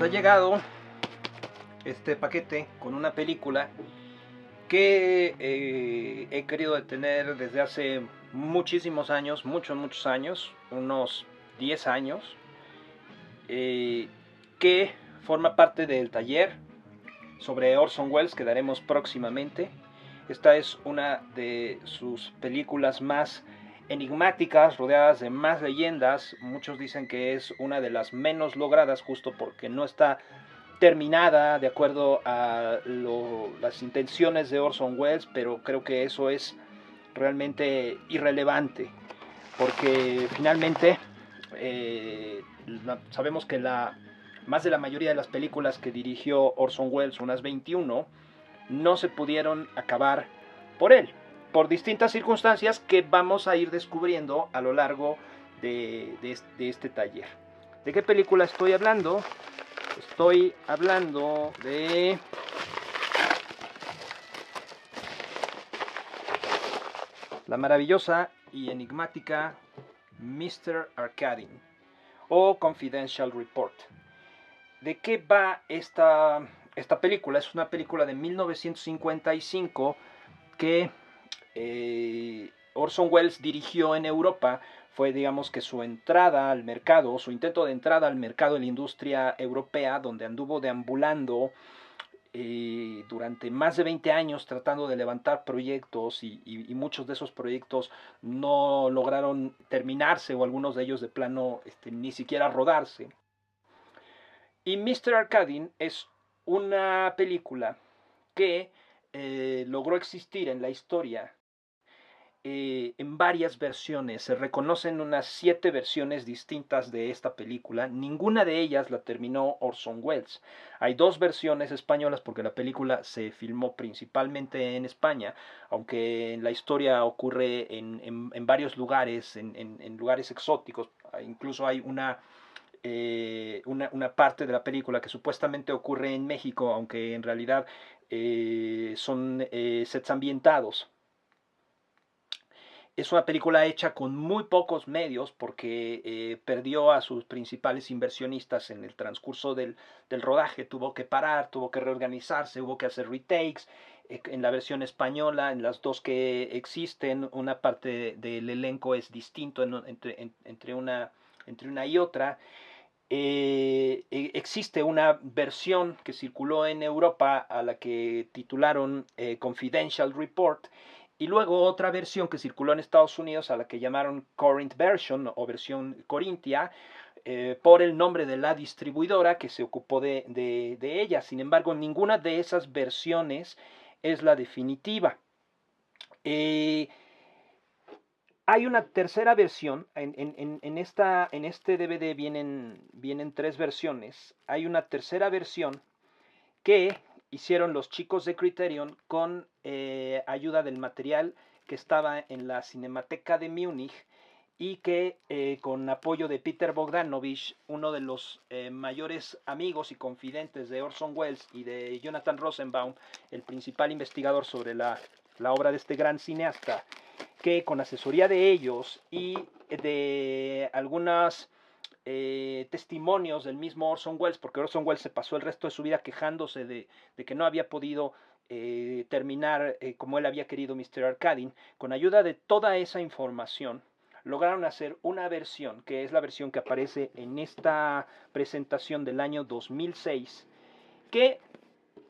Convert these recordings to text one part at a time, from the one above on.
ha llegado este paquete con una película que he querido detener desde hace muchísimos años, muchos años, unos 10 años, que forma parte del taller sobre Orson Welles que daremos próximamente. Esta es una de sus películas más enigmáticas, rodeadas de más leyendas. Muchos dicen que es una de las menos logradas justo porque no está terminada de acuerdo a las intenciones de Orson Welles, pero creo que eso es realmente irrelevante porque finalmente sabemos que más de la mayoría de las películas que dirigió Orson Welles, unas 21, no se pudieron acabar por él, por distintas circunstancias que vamos a ir descubriendo a lo largo de este taller. ¿De qué película estoy hablando? Estoy hablando de la maravillosa y enigmática Mr. Arkadin o Confidential Report. ¿De qué va esta película? Es una película de 1955 que Orson Welles dirigió en Europa. Fue, digamos, que su entrada al mercado, su intento de entrada al mercado de la industria europea, donde anduvo deambulando durante más de 20 años tratando de levantar proyectos y muchos de esos proyectos no lograron terminarse o algunos de ellos de plano ni siquiera rodarse. Y Mr. Arkadin es una película que logró existir en la historia en varias versiones. Se reconocen unas 7 versiones distintas de esta película. Ninguna de ellas la terminó Orson Welles. Hay 2 versiones españolas porque la película se filmó principalmente en España, aunque la historia ocurre en varios lugares, en lugares exóticos. Incluso hay una parte de la película que supuestamente ocurre en México, aunque en realidad son sets ambientados. Es una película hecha con muy pocos medios porque perdió a sus principales inversionistas en el transcurso del rodaje. Tuvo que parar, tuvo que reorganizarse, hubo que hacer retakes. En la versión española, en las 2 que existen, una parte del elenco es distinto entre una y otra. Existe una versión que circuló en Europa a la que titularon Confidential Report, y luego otra versión que circuló en Estados Unidos a la que llamaron Corinth Version o versión Corintia, por el nombre de la distribuidora que se ocupó de ella. Sin embargo, ninguna de esas versiones es la definitiva. Hay una tercera versión, en este DVD vienen 3 versiones. Hay una tercera versión que hicieron los chicos de Criterion con ayuda del material que estaba en la Cinemateca de Múnich y que con apoyo de Peter Bogdanovich, uno de los mayores amigos y confidentes de Orson Welles, y de Jonathan Rosenbaum, el principal investigador sobre la obra de este gran cineasta, que con asesoría de ellos y de algunas testimonios del mismo Orson Welles, porque Orson Welles se pasó el resto de su vida quejándose de que no había podido terminar como él había querido Mr. Arkadin. Con ayuda de toda esa información lograron hacer una versión, que es la versión que aparece en esta presentación del año 2006, que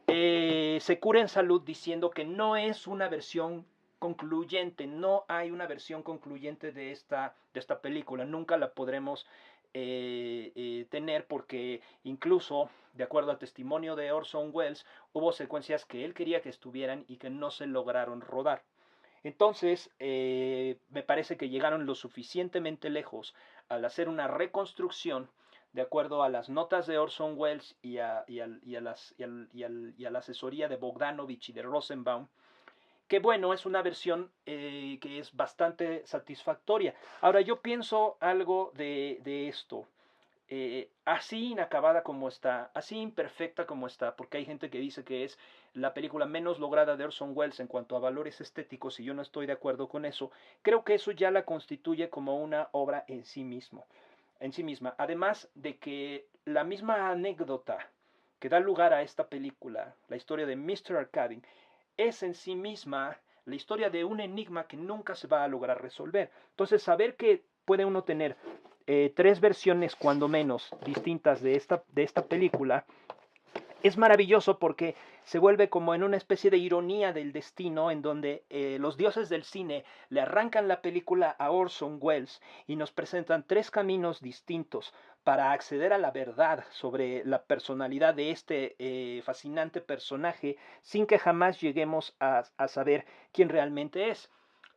se cura en salud diciendo que no es una versión concluyente. No hay una versión concluyente de esta película. Nunca la podremos tener porque incluso, de acuerdo al testimonio de Orson Welles, hubo secuencias que él quería que estuvieran y que no se lograron rodar. Entonces, me parece que llegaron lo suficientemente lejos al hacer una reconstrucción de acuerdo a las notas de Orson Welles y a la asesoría de Bogdanovich y de Rosenbaum, que bueno, es una versión que es bastante satisfactoria. Ahora, yo pienso algo de esto. Así inacabada como está, así imperfecta como está, porque hay gente que dice que es la película menos lograda de Orson Welles en cuanto a valores estéticos, y yo no estoy de acuerdo con eso. Creo que eso ya la constituye como una obra en sí mismo. en sí misma. Además de que la misma anécdota que da lugar a esta película, la historia de Mr. Arcadin, es en sí misma la historia de un enigma que nunca se va a lograr resolver. Entonces, saber que puede uno tener tres versiones, cuando menos, distintas de esta película, es maravilloso porque se vuelve como en una especie de ironía del destino en donde los dioses del cine le arrancan la película a Orson Welles y nos presentan tres caminos distintos para acceder a la verdad sobre la personalidad de este fascinante personaje sin que jamás lleguemos a saber quién realmente es.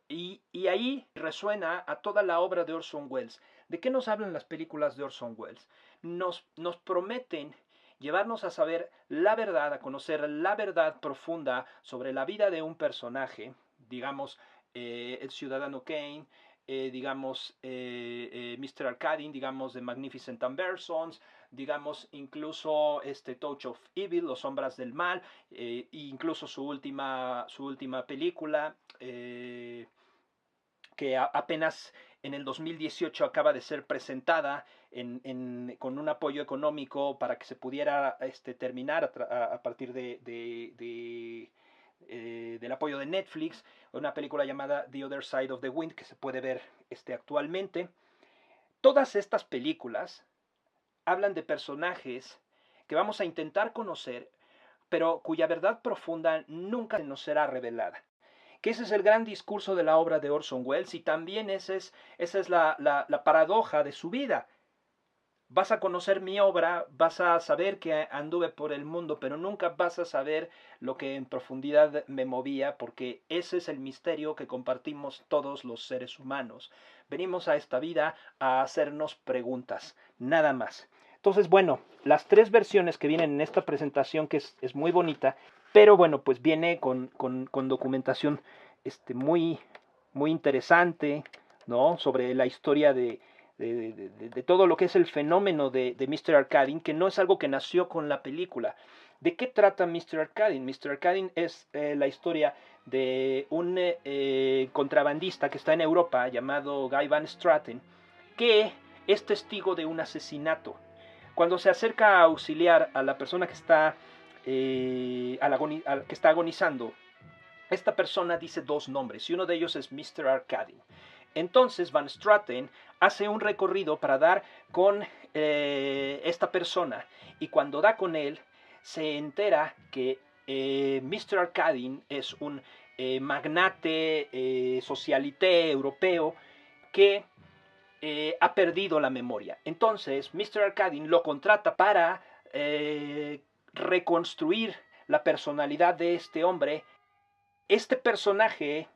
Y ahí resuena a toda la obra de Orson Welles. ¿De qué nos hablan las películas de Orson Welles? Nos prometen llevarnos a saber la verdad, a conocer la verdad profunda sobre la vida de un personaje, digamos, el ciudadano Kane, digamos, Mr. Arcadin, digamos, The Magnificent Ambersons, digamos, incluso Touch of Evil, Los Sombras del Mal, incluso su última película, que apenas en el 2018 acaba de ser presentada con un apoyo económico para que se pudiera terminar a partir del apoyo de Netflix, una película llamada The Other Side of the Wind que se puede ver actualmente. Todas estas películas hablan de personajes que vamos a intentar conocer, pero cuya verdad profunda nunca nos será revelada. Que ese es el gran discurso de la obra de Orson Welles y también esa es la paradoja de su vida. Vas a conocer mi obra, vas a saber que anduve por el mundo, pero nunca vas a saber lo que en profundidad me movía, porque ese es el misterio que compartimos todos los seres humanos. Venimos a esta vida a hacernos preguntas, nada más. Entonces, bueno, las tres versiones que vienen en esta presentación, que es muy bonita, pero bueno, pues viene con documentación muy, muy interesante, ¿no? Sobre la historia de todo lo que es el fenómeno de Mr. Arcadin, que no es algo que nació con la película. ¿De qué trata Mr. Arcadin? Mr. Arcadin es la historia de un contrabandista que está en Europa llamado Guy Van Straten, que es testigo de un asesinato. Cuando se acerca a auxiliar a la persona que está, que está agonizando, esta persona dice dos nombres y uno de ellos es Mr. Arcadin. Entonces Van Straten hace un recorrido para dar con esta persona y cuando da con él se entera que Mr. Arcadin es un magnate socialité europeo que ha perdido la memoria. Entonces Mr. Arcadin lo contrata para reconstruir la personalidad de este hombre. Este personaje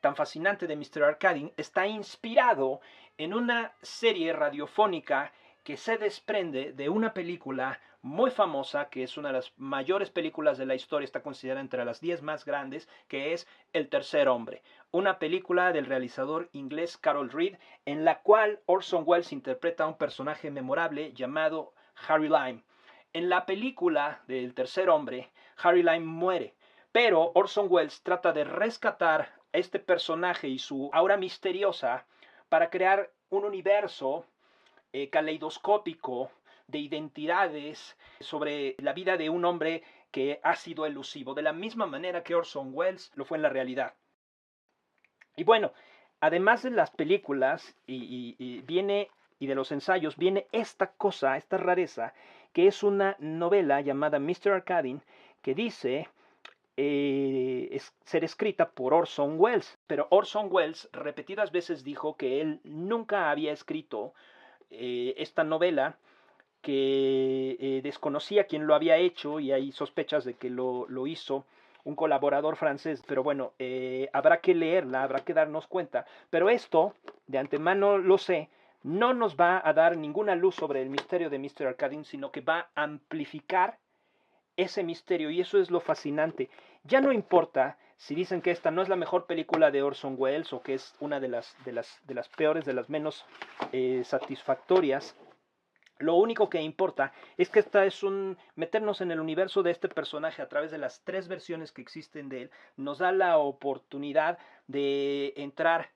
tan fascinante de Mr. Arcadin está inspirado en una serie radiofónica que se desprende de una película muy famosa, que es una de las mayores películas de la historia, está considerada entre las 10 más grandes, que es El Tercer Hombre, una película del realizador inglés Carol Reed, en la cual Orson Welles interpreta a un personaje memorable llamado Harry Lime. En la película del Tercer Hombre, Harry Lime muere, pero Orson Welles trata de rescatar a este personaje y su aura misteriosa para crear un universo caleidoscópico de identidades sobre la vida de un hombre que ha sido elusivo, de la misma manera que Orson Welles lo fue en la realidad. Y bueno, además de las películas y de los ensayos, viene esta cosa, esta rareza, que es una novela llamada Mr. Arcadin, que dice ser escrita por Orson Welles, pero Orson Welles repetidas veces dijo que él nunca había escrito esta novela, que desconocía quién lo había hecho y hay sospechas de que lo hizo un colaborador francés, pero bueno, habrá que leerla, habrá que darnos cuenta, pero esto, de antemano lo sé, no nos va a dar ninguna luz sobre el misterio de Mr. Arcadin, sino que va a amplificar ese misterio y eso es lo fascinante. Ya no importa si dicen que esta no es la mejor película de Orson Welles o que es una de las peores, de las menos satisfactorias. Lo único que importa es que esta es meternos en el universo de este personaje a través de las tres versiones que existen de él. Nos da la oportunidad de entrar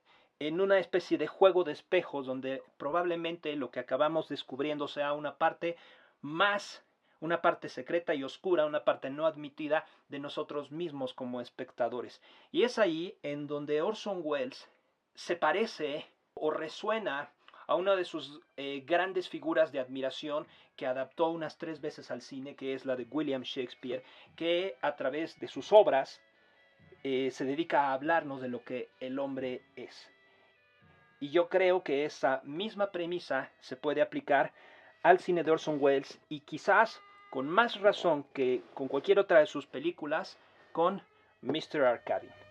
en una especie de juego de espejos donde probablemente lo que acabamos descubriendo sea una parte más, una parte secreta y oscura, una parte no admitida de nosotros mismos como espectadores. Y es ahí en donde Orson Welles se parece o resuena a una de sus grandes figuras de admiración que adaptó unas 3 veces al cine, que es la de William Shakespeare, que a través de sus obras se dedica a hablarnos de lo que el hombre es. Y yo creo que esa misma premisa se puede aplicar al cine de Orson Welles y quizás con más razón que con cualquier otra de sus películas con Mr. Arcadie.